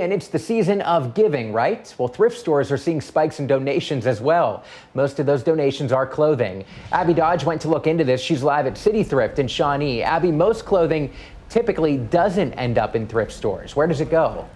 And it's the season of giving, right? Well, thrift stores are seeing spikes in donations as well. Most of those donations are clothing. Abby Dodge went to look into this. She's live at City Thrift in Shawnee. Abby, most clothing typically doesn't end up in thrift stores. Where does it go?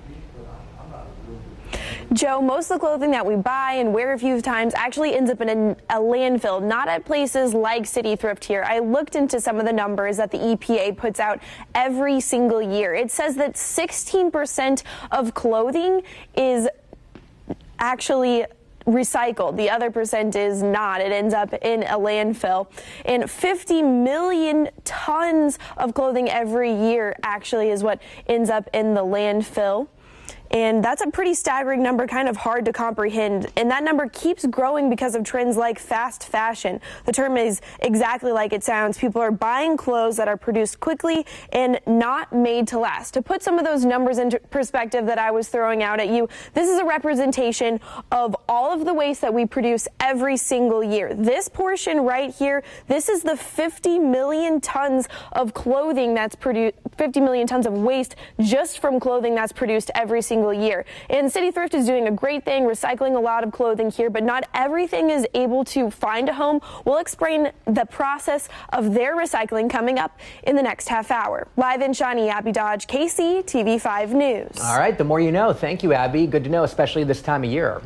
Joe, most of the clothing that we buy and wear a few times actually ends up in a landfill, not at places like City Thrift here. I looked into some of the numbers that the EPA puts out every single year. It says that 16% of clothing is actually recycled. The other percent is not. It ends up in a landfill. And 50 million tons of clothing every year actually is what ends up in the landfill. And that's a pretty staggering number, kind of hard to comprehend. And that number keeps growing because of trends like fast fashion. The term is exactly like it sounds. People are buying clothes that are produced quickly and not made to last. To put some of those numbers into perspective that I was throwing out at you, this is a representation of all of the waste that we produce every single year. This portion right here, this is the 50 million tons of clothing that's produced, 50 million tons of waste just from clothing that's produced every single year. And City Thrift is doing a great thing, recycling a lot of clothing here, but not everything is able to find a home. We'll explain the process of their recycling coming up in the next half hour. Live in Shawnee, Abby Dodge, KC TV5 News. All right, the more you know. Thank you, Abby. Good to know, especially this time of year.